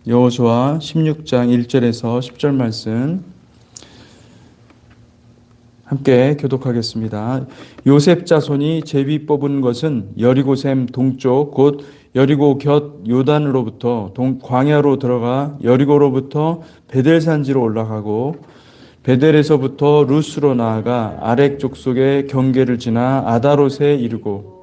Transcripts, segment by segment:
여호수아 16장 1절에서 10절 말씀 함께 교독하겠습니다. 요셉 자손이 제비 뽑은 것은 여리고샘 동쪽 곧 여리고 곁 요단으로부터 광야로 들어가 여리고로부터 베델산지로 올라가고 베델에서부터 루스로 나아가 아렉 족속의 경계를 지나 아다롯에 이르고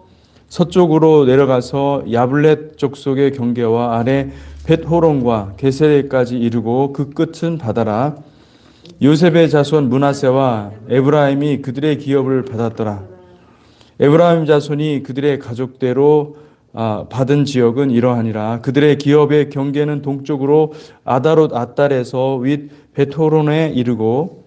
서쪽으로 내려가서 야블렛 족속의 경계와 아래 벳호론과 게세레까지 이르고 그 끝은 바다라. 요셉의 자손 므낫세와 에브라임이 그들의 기업을 받았더라. 에브라임 자손이 그들의 가족대로 받은 지역은 이러하니라. 그들의 기업의 경계는 동쪽으로 아다롯 앗달에서 윗 벳호론에 이르고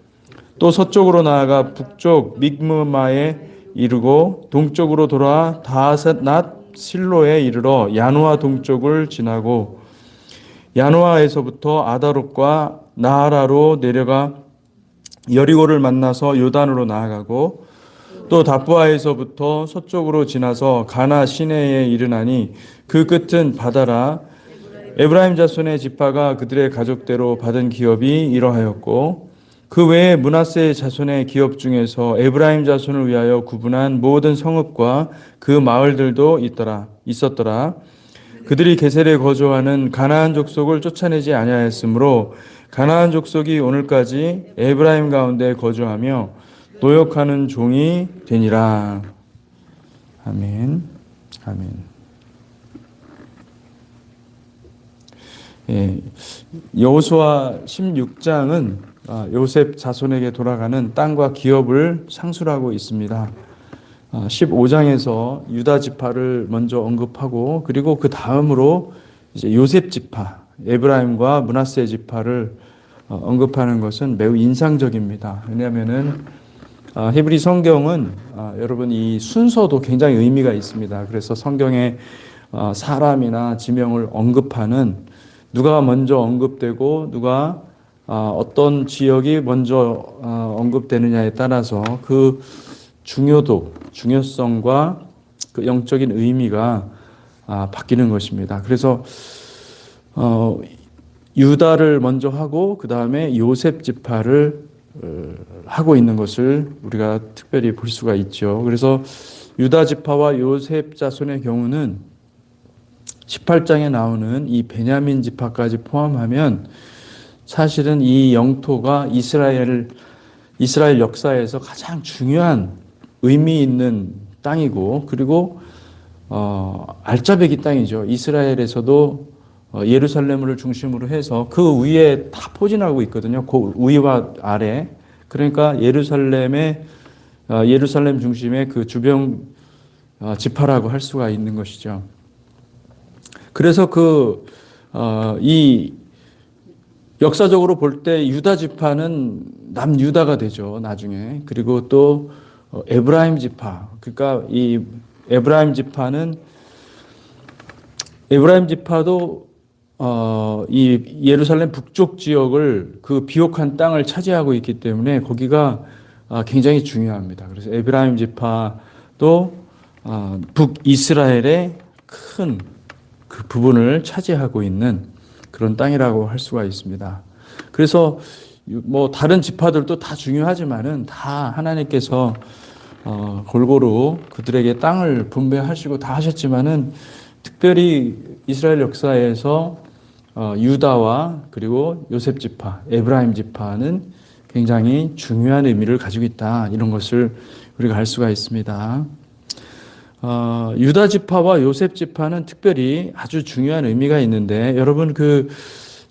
또 서쪽으로 나아가 북쪽 믹므마에 이르고 동쪽으로 돌아 다하셋낫 실로에 이르러 야노아 동쪽을 지나고 야노아에서부터 아다롯과 나하라로 내려가 여리고를 만나서 요단으로 나아가고 또 다부아에서부터 서쪽으로 지나서 가나 시내에 이르나니 그 끝은 바다라. 에브라임 자손의 지파가 그들의 가족대로 받은 기업이 이러하였고 그 외에 므낫세 자손의 기업 중에서 에브라임 자손을 위하여 구분한 모든 성읍과 그 마을들도 있었더라. 그들이 게셀에 거주하는 가나안 족속을 쫓아내지 아니하였으므로 가나안 족속이 오늘까지 에브라임 가운데 거주하며 노역하는 종이 되니라. 아멘. 아멘. 여호수아 16장은 요셉 자손에게 돌아가는 땅과 기업을 상술하고 있습니다. 15장에서 유다 지파를 먼저 언급하고 그리고 그 다음으로 이제 요셉 지파, 에브라임과 므낫세 지파를 언급하는 것은 매우 인상적입니다. 왜냐하면은 히브리 성경은 여러분 이 순서도 굉장히 의미가 있습니다. 그래서 성경에 사람이나 지명을 언급하는 누가 먼저 언급되고 누가 어떤 지역이 먼저 언급되느냐에 따라서 그 중요성과 그 영적인 의미가 바뀌는 것입니다. 그래서 유다를 먼저 하고 그 다음에 요셉 지파를 하고 있는 것을 우리가 특별히 볼 수가 있죠. 그래서 유다 지파와 요셉 자손의 경우는 18장에 나오는 이 베냐민 지파까지 포함하면 사실은 이 영토가 이스라엘 역사에서 가장 중요한 의미 있는 땅이고 그리고 알짜배기 땅이죠. 이스라엘에서도 예루살렘을 중심으로 해서 그 위에 다 포진하고 있거든요. 그 위와 아래. 그러니까 예루살렘 중심의 그 주변 지파라고 할 수가 있는 것이죠. 그래서 이 역사적으로 볼 때 유다 지파는 남유다가 되죠. 나중에. 그리고 또 에브라임 지파. 그러니까 이 에브라임 지파도 이 예루살렘 북쪽 지역을 그 비옥한 땅을 차지하고 있기 때문에 거기가 굉장히 중요합니다. 그래서 에브라임 지파도 북이스라엘의 큰 그 부분을 차지하고 있는 그런 땅이라고 할 수가 있습니다. 그래서 뭐 다른 지파들도 다 중요하지만은 다 하나님께서 골고루 그들에게 땅을 분배하시고 다 하셨지만은 특별히 이스라엘 역사에서 유다와 그리고 요셉 지파, 에브라임 지파는 굉장히 중요한 의미를 가지고 있다. 이런 것을 우리가 알 수가 있습니다. 유다 지파와 요셉 지파는 특별히 아주 중요한 의미가 있는데 여러분 그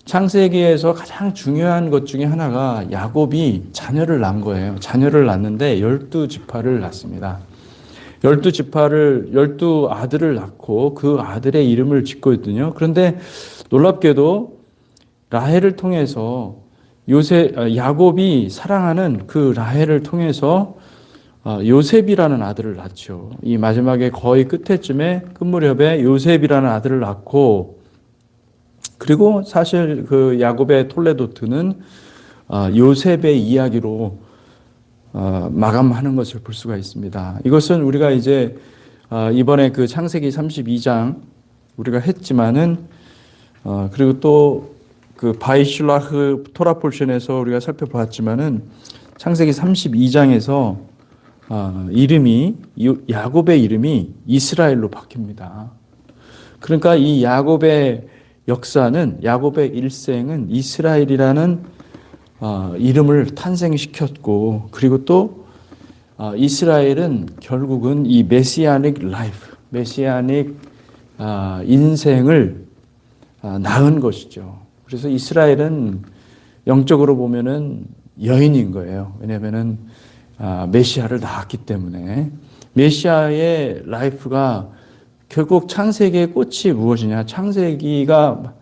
창세기에서 가장 중요한 것 중에 하나가 야곱이 자녀를 낳은 거예요. 자녀를 낳는데 12지파를 낳습니다. 12아들을 낳고 그 아들의 이름을 짓고 있거든요. 그런데 놀랍게도 라헬을 통해서 야곱이 사랑하는 그 라헬을 통해서 요셉이라는 아들을 낳죠. 이 마지막에 거의 끝 무렵에 요셉이라는 아들을 낳고 그리고 사실 그 야곱의 톨레도트는 요셉의 이야기로 마감하는 것을 볼 수가 있습니다. 이것은 우리가 이제 이번에 그 창세기 32장 우리가 했지만은 그리고 또 그 바이슐라흐 토라 폴션에서 우리가 살펴보았지만은 창세기 32장에서 이름이 야곱의 이름이 이스라엘로 바뀝니다. 그러니까 이 야곱의 역사는 야곱의 일생은 이스라엘이라는 이름을 탄생시켰고 그리고 또 이스라엘은 결국은 이 메시아닉 라이프, 메시아닉 인생을 낳은 것이죠. 그래서 이스라엘은 영적으로 보면은 여인인 거예요. 왜냐하면은 메시아를 낳았기 때문에 메시아의 라이프가 결국 창세기의 꽃이 무엇이냐? 창세기가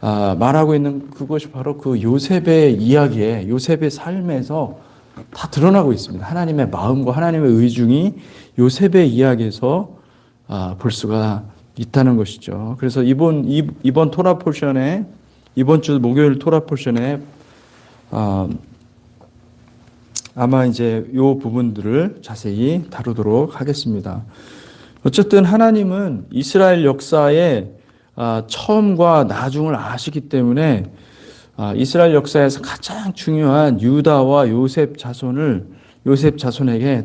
말하고 있는 그것이 바로 그 요셉의 이야기에 요셉의 삶에서 다 드러나고 있습니다. 하나님의 마음과 하나님의 의중이 요셉의 이야기에서 볼 수가 있다는 것이죠. 그래서 이번 토라 포션에 이번 주 목요일 토라 포션에 아마 이제 이 부분들을 자세히 다루도록 하겠습니다. 어쨌든 하나님은 이스라엘 역사의 처음과 나중을 아시기 때문에 이스라엘 역사에서 가장 중요한 유다와 요셉 자손에게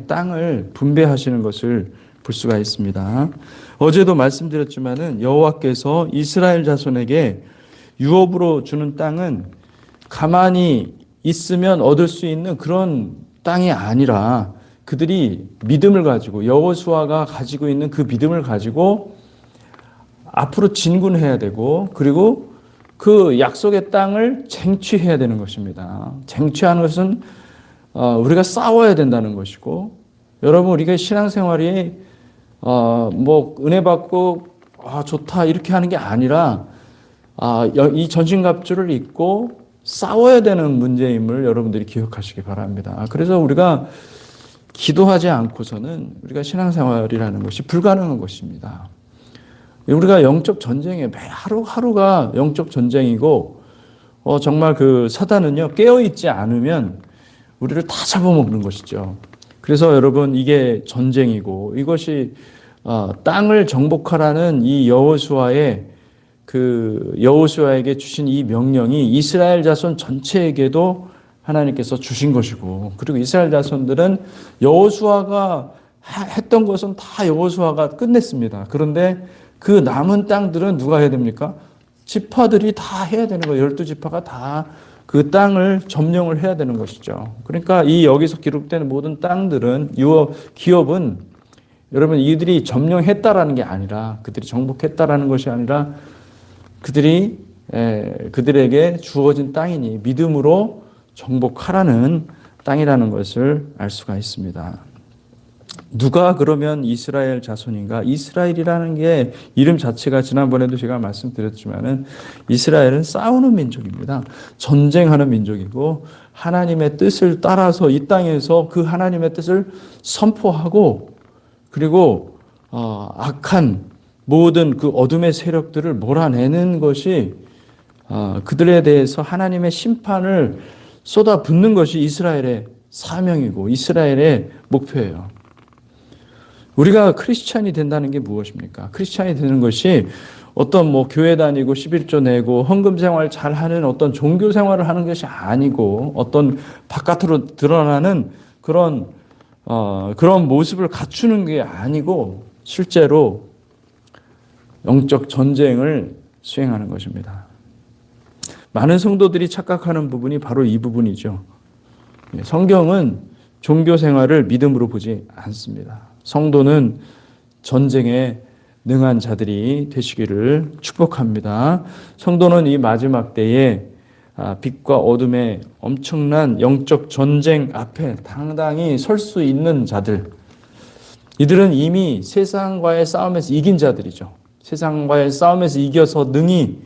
땅을 분배하시는 것을 볼 수가 있습니다. 어제도 말씀드렸지만은 여호와께서 이스라엘 자손에게 유업으로 주는 땅은 가만히 있으면 얻을 수 있는 그런 땅이 아니라 그들이 믿음을 가지고 여호수아가 가지고 있는 그 믿음을 가지고 앞으로 진군해야 되고 그리고 그 약속의 땅을 쟁취해야 되는 것입니다. 쟁취하는 것은 우리가 싸워야 된다는 것이고 여러분 우리가 신앙생활이 뭐 은혜 받고 좋다 이렇게 하는 게 아니라 이 전신갑주를 입고 싸워야 되는 문제임을 여러분들이 기억하시기 바랍니다. 그래서 우리가 기도하지 않고서는 우리가 신앙생활이라는 것이 불가능한 것입니다. 우리가 영적 전쟁에 매 하루하루가 영적 전쟁이고 정말 그 사단은요 깨어있지 않으면 우리를 다 잡아먹는 것이죠. 그래서 여러분 이게 전쟁이고 이것이 땅을 정복하라는 이 여호수아에게 주신 이 명령이 이스라엘 자손 전체에게도 하나님께서 주신 것이고 그리고 이스라엘 자손들은 여호수아가 했던 것은 다 여호수아가 끝냈습니다. 그런데 그 남은 땅들은 누가 해야 됩니까? 지파들이 다 해야 되는 거예요. 12지파가 다 그 땅을 점령을 해야 되는 것이죠. 그러니까 이 여기서 기록되는 모든 땅들은 기업은 여러분 이들이 점령했다라는 게 아니라 그들이 정복했다라는 것이 아니라 그들에게 주어진 땅이니 믿음으로 정복하라는 땅이라는 것을 알 수가 있습니다. 누가 그러면 이스라엘 자손인가? 이스라엘이라는 게 이름 자체가 지난번에도 제가 말씀드렸지만은 이스라엘은 싸우는 민족입니다. 전쟁하는 민족이고 하나님의 뜻을 따라서 이 땅에서 그 하나님의 뜻을 선포하고 그리고 악한 모든 그 어둠의 세력들을 몰아내는 것이 그들에 대해서 하나님의 심판을 쏟아붓는 것이 이스라엘의 사명이고 이스라엘의 목표예요. 우리가 크리스찬이 된다는 게 무엇입니까? 크리스찬이 되는 것이 어떤 교회 다니고 11조 내고 헌금 생활 잘 하는 어떤 종교 생활을 하는 것이 아니고 어떤 바깥으로 드러나는 그런 모습을 갖추는 게 아니고 실제로 영적 전쟁을 수행하는 것입니다. 많은 성도들이 착각하는 부분이 바로 이 부분이죠. 성경은 종교 생활을 믿음으로 보지 않습니다. 성도는 전쟁에 능한 자들이 되시기를 축복합니다. 성도는 이 마지막 때에 빛과 어둠의 엄청난 영적 전쟁 앞에 당당히 설 수 있는 자들, 이들은 이미 세상과의 싸움에서 이긴 자들이죠. 세상과의 싸움에서 이겨서 능히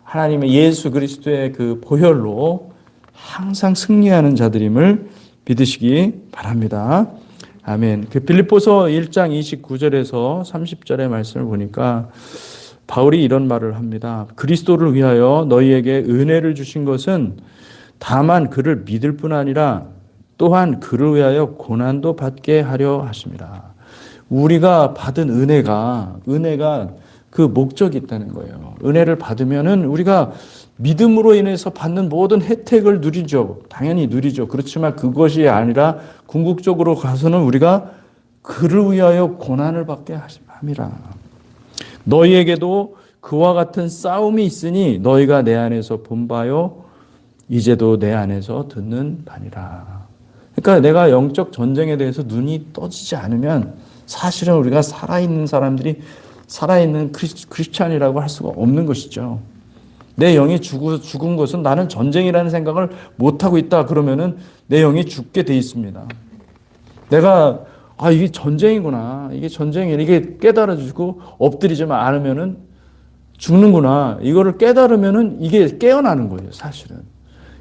하나님의 예수 그리스도의 그 보혈로 항상 승리하는 자들임을 믿으시기 바랍니다. 아멘. 그 빌립보서 1장 29절에서 30절의 말씀을 보니까 바울이 이런 말을 합니다. 그리스도를 위하여 너희에게 은혜를 주신 것은 다만 그를 믿을 뿐 아니라 또한 그를 위하여 고난도 받게 하려 하심이라. 우리가 받은 은혜가 그 목적이 있다는 거예요. 은혜를 받으면은 우리가 믿음으로 인해서 받는 모든 혜택을 누리죠. 당연히 누리죠. 그렇지만 그것이 아니라 궁극적으로 가서는 우리가 그를 위하여 고난을 받게 함이라. 너희에게도 그와 같은 싸움이 있으니 너희가 내 안에서 본 바요 이제도 내 안에서 듣는 바니라. 그러니까 내가 영적 전쟁에 대해서 눈이 떠지지 않으면 사실은 우리가 살아있는 사람들이 살아있는 크리스찬이라고 할 수가 없는 것이죠. 내 영이 죽은 것은 나는 전쟁이라는 생각을 못하고 있다 그러면은 내 영이 죽게 돼 있습니다. 내가 이게 전쟁이구나. 이게 전쟁이야. 이게 깨달아지고 엎드리지만 않으면은 죽는구나. 이거를 깨달으면은 이게 깨어나는 거예요, 사실은.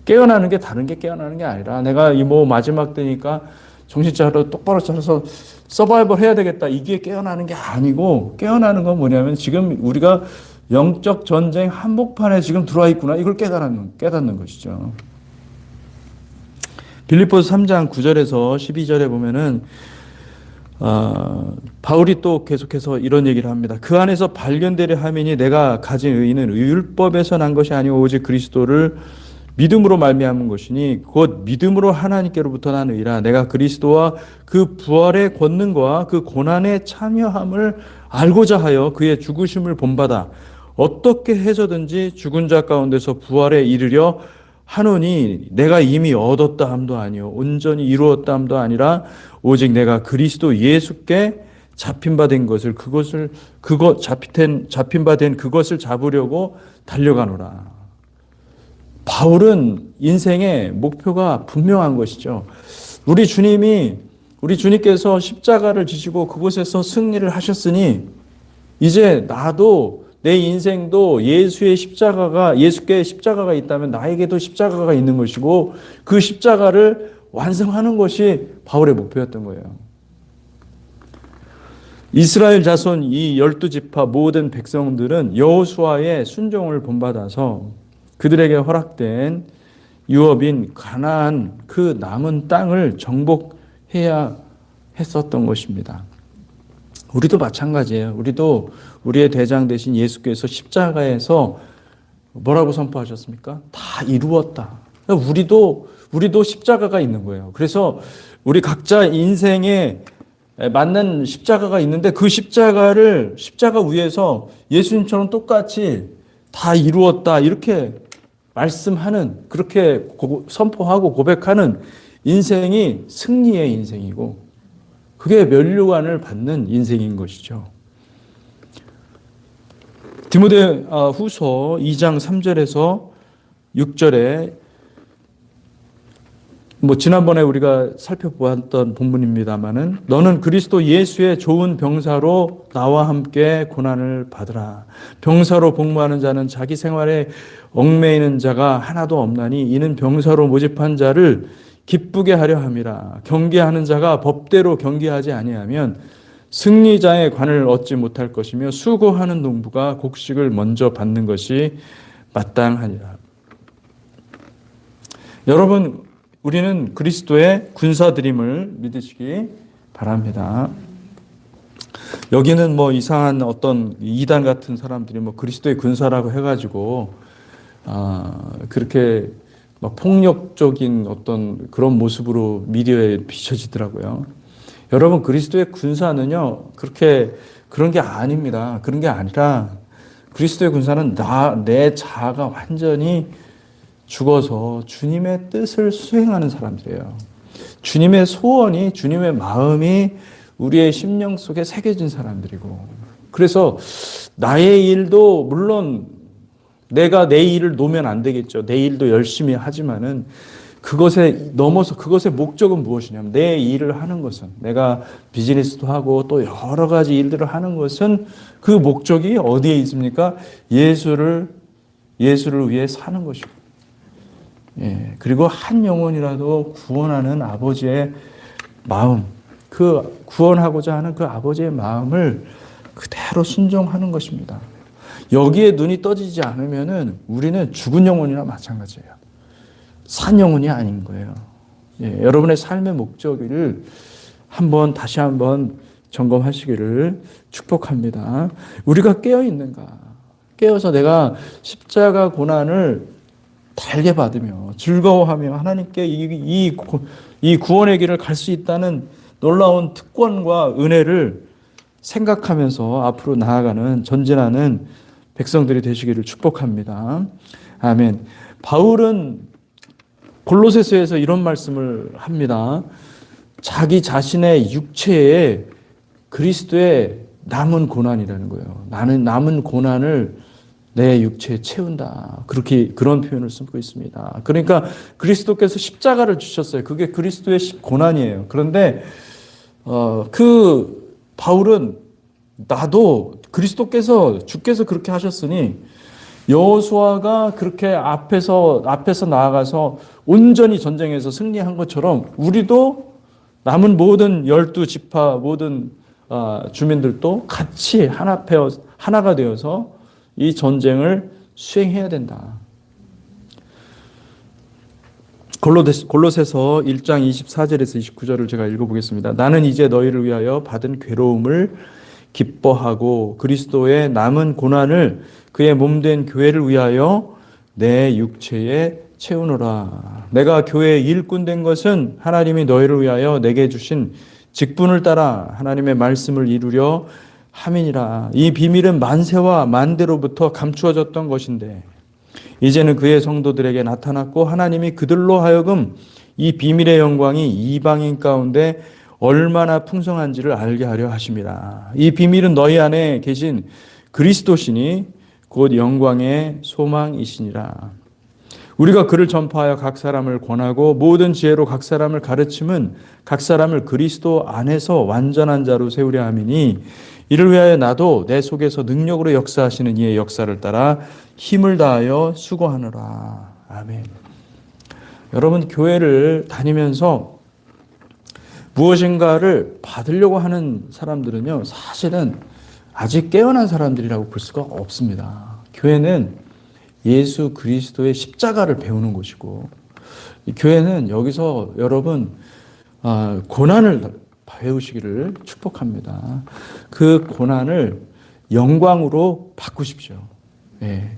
깨어나는 게 다른 게 깨어나는 게 아니라 내가 마지막 때니까 정신 차려 똑바로 차려서 서바이벌 해야 되겠다. 이게 깨어나는 게 아니고 깨어나는 건 뭐냐면 지금 우리가 영적 전쟁 한복판에 지금 들어와 있구나. 이걸 깨닫는 것이죠. 빌립보서 3장 9절에서 12절에 보면은 바울이 또 계속해서 이런 얘기를 합니다. 그 안에서 발견되려 함이니 내가 가진 의는 율법에서 난 것이 아니고 오직 그리스도를 믿음으로 말미암은 것이니 곧 믿음으로 하나님께로부터 난 의라. 내가 그리스도와 그 부활의 권능과 그 고난에 참여함을 알고자 하여 그의 죽으심을 본받아 어떻게 해서든지 죽은 자 가운데서 부활에 이르려 하노니 내가 이미 얻었다 함도 아니요 온전히 이루었다 함도 아니라 오직 내가 그리스도 예수께 잡힌 바 된 것을 잡힌 바 된 그것을 잡으려고 달려가노라. 바울은 인생의 목표가 분명한 것이죠. 우리 주님께서 십자가를 지시고 그곳에서 승리를 하셨으니 이제 나도 내 인생도 예수께 십자가가 있다면 나에게도 십자가가 있는 것이고 그 십자가를 완성하는 것이 바울의 목표였던 거예요. 이스라엘 자손 이 12지파 모든 백성들은 여호수아의 순종을 본받아서 그들에게 허락된 유업인 가나안 그 남은 땅을 정복해야 했었던 것입니다. 우리도 마찬가지예요. 우리도 우리의 대장 되신 예수께서 십자가에서 뭐라고 선포하셨습니까? 다 이루었다. 우리도 십자가가 있는 거예요. 그래서 우리 각자 인생에 맞는 십자가가 있는데 그 십자가 위에서 예수님처럼 똑같이 다 이루었다 이렇게 말씀하는, 그렇게 선포하고 고백하는 인생이 승리의 인생이고 그게 면류관을 받는 인생인 것이죠. 디모데 후서 2장 3절에서 6절에 지난번에 우리가 살펴보았던 본문입니다마는 너는 그리스도 예수의 좋은 병사로 나와 함께 고난을 받으라. 병사로 복무하는 자는 자기 생활에 얽매이는 자가 하나도 없나니 이는 병사로 모집한 자를 기쁘게 하려 함이라. 경계하는 자가 법대로 경계하지 아니하면 승리자의 관을 얻지 못할 것이며 수고하는 농부가 곡식을 먼저 받는 것이 마땅하니라. 여러분, 우리는 그리스도의 군사들임을 믿으시기 바랍니다. 여기는 이상한 어떤 이단 같은 사람들이 그리스도의 군사라고 해가지고 그렇게 폭력적인 어떤 그런 모습으로 미디어에 비춰지더라고요. 여러분, 그리스도의 군사는요 그런 게 아닙니다. 그런 게 아니라 그리스도의 군사는 내 자아가 완전히 죽어서 주님의 뜻을 수행하는 사람들이에요. 주님의 소원이, 주님의 마음이 우리의 심령 속에 새겨진 사람들이고, 그래서 나의 일도 물론 내가 내 일을 놓으면 안 되겠죠. 내 일도 열심히 하지만은 그것에 넘어서 그것의 목적은 무엇이냐면 내 일을 하는 것은, 내가 비즈니스도 하고 또 여러 가지 일들을 하는 것은 그 목적이 어디에 있습니까? 예수를 위해 사는 것이고, 그리고 한 영혼이라도 구원하는 아버지의 마음, 그 구원하고자 하는 그 아버지의 마음을 그대로 순종하는 것입니다. 여기에 눈이 떠지지 않으면은 우리는 죽은 영혼이나 마찬가지예요. 산 영혼이 아닌 거예요. 여러분의 삶의 목적을 다시 한번 점검하시기를 축복합니다. 우리가 깨어 있는가? 깨어서 내가 십자가 고난을 달게 받으며 즐거워하며 하나님께 이 구원의 길을 갈 수 있다는 놀라운 특권과 은혜를 생각하면서 앞으로 나아가는 전진하는 백성들이 되시기를 축복합니다. 아멘. 바울은 골로새서에서 이런 말씀을 합니다. 자기 자신의 육체에 그리스도의 남은 고난이라는 거예요. 나는 남은 고난을 내 육체에 채운다. 그런 표현을 쓰고 있습니다. 그러니까 그리스도께서 십자가를 주셨어요. 그게 그리스도의 고난이에요. 그런데 바울은 나도 주께서 그렇게 하셨으니 여호수아가 그렇게 앞에서 나아가서 온전히 전쟁에서 승리한 것처럼 우리도 남은 모든 12지파 모든 주민들도 같이 하나가 되어서 이 전쟁을 수행해야 된다. 골로새서 1장 24절에서 29절을 제가 읽어보겠습니다. 나는 이제 너희를 위하여 받은 괴로움을 기뻐하고 그리스도의 남은 고난을 그의 몸된 교회를 위하여 내 육체에 채우노라. 내가 교회의 일꾼 된 것은 하나님이 너희를 위하여 내게 주신 직분을 따라 하나님의 말씀을 이루려 함이니라. 이 비밀은 만세와 만대로부터 감추어졌던 것인데 이제는 그의 성도들에게 나타났고 하나님이 그들로 하여금 이 비밀의 영광이 이방인 가운데 얼마나 풍성한지를 알게 하려 하심이라. 이 비밀은 너희 안에 계신 그리스도시니 곧 영광의 소망이시니라. 우리가 그를 전파하여 각 사람을 권하고 모든 지혜로 각 사람을 가르침은 각 사람을 그리스도 안에서 완전한 자로 세우려 함이니 이를 위하여 나도 내 속에서 능력으로 역사하시는 이의 역사를 따라 힘을 다하여 수고하노라. 아멘. 여러분, 교회를 다니면서 무엇인가를 받으려고 하는 사람들은요, 사실은 아직 깨어난 사람들이라고 볼 수가 없습니다. 교회는 예수 그리스도의 십자가를 배우는 곳이고, 교회는 여기서 여러분 고난을 배우시기를 축복합니다. 그 고난을 영광으로 바꾸십시오.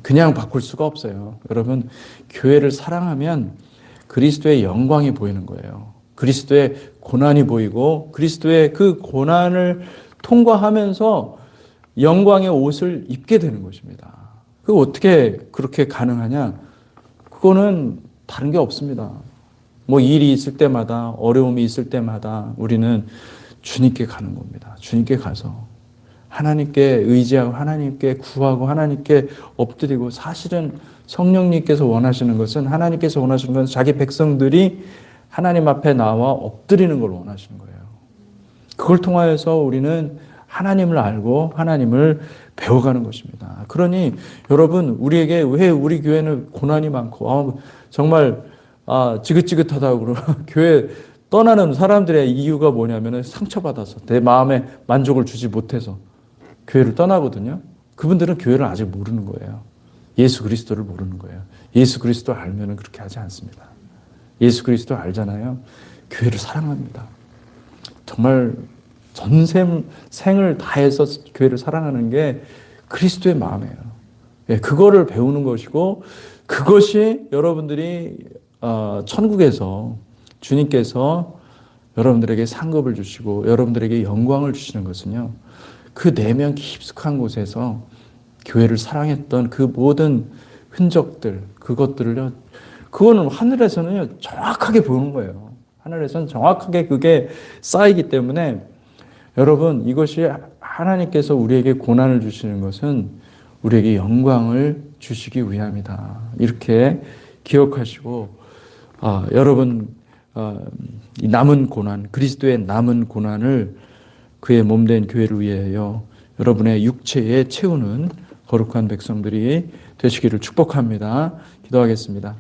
그냥 바꿀 수가 없어요. 여러분, 교회를 사랑하면 그리스도의 영광이 보이는 거예요. 그리스도의 고난이 보이고 그리스도의 그 고난을 통과하면서 영광의 옷을 입게 되는 것입니다. 그거 어떻게 그렇게 가능하냐? 그거는 다른 게 없습니다. 뭐 일이 있을 때마다 어려움이 있을 때마다 우리는 주님께 가는 겁니다. 주님께 가서 하나님께 의지하고 하나님께 구하고 하나님께 엎드리고, 사실은 성령님께서 원하시는 것은 하나님께서 원하시는 것은 자기 백성들이 하나님 앞에 나와 엎드리는 걸 원하시는 거예요. 그걸 통하여서 우리는 하나님을 알고 하나님을 배워가는 것입니다. 그러니 여러분, 우리에게 왜 우리 교회는 고난이 많고 정말 지긋지긋하다고 교회 떠나는 사람들의 이유가 뭐냐면 상처받아서 내 마음에 만족을 주지 못해서 교회를 떠나거든요. 그분들은 교회를 아직 모르는 거예요. 예수 그리스도를 모르는 거예요. 예수 그리스도 알면 그렇게 하지 않습니다. 예수 그리스도 알잖아요. 교회를 사랑합니다. 정말 전생을 다해서 교회를 사랑하는 게 그리스도의 마음이에요. 그거를 배우는 것이고, 그것이 여러분들이 천국에서 주님께서 여러분들에게 상급을 주시고 여러분들에게 영광을 주시는 것은요, 그 내면 깊숙한 곳에서 교회를 사랑했던 그 모든 흔적들, 그거는 하늘에서는 정확하게 보는 거예요. 하늘에서는 정확하게 그게 쌓이기 때문에 여러분, 이것이 하나님께서 우리에게 고난을 주시는 것은 우리에게 영광을 주시기 위함이다. 이렇게 기억하시고, 여러분, 이 남은 고난, 그리스도의 남은 고난을 그의 몸된 교회를 위하여 여러분의 육체에 채우는 거룩한 백성들이 되시기를 축복합니다. 기도하겠습니다.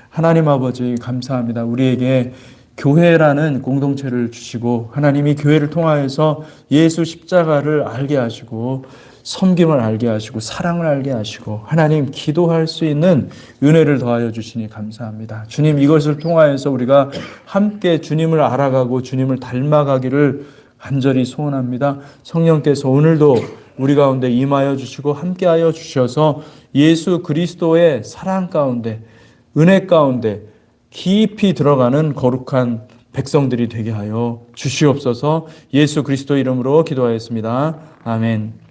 하나님 아버지, 감사합니다. 우리에게 교회라는 공동체를 주시고 하나님이 교회를 통하여서 예수 십자가를 알게 하시고 섬김을 알게 하시고 사랑을 알게 하시고 하나님 기도할 수 있는 은혜를 더하여 주시니 감사합니다. 주님, 이것을 통하여서 우리가 함께 주님을 알아가고 주님을 닮아가기를 간절히 소원합니다. 성령께서 오늘도 우리 가운데 임하여 주시고 함께하여 주셔서 예수 그리스도의 사랑 가운데, 은혜 가운데 깊이 들어가는 거룩한 백성들이 되게 하여 주시옵소서. 예수 그리스도 이름으로 기도하였습니다. 아멘.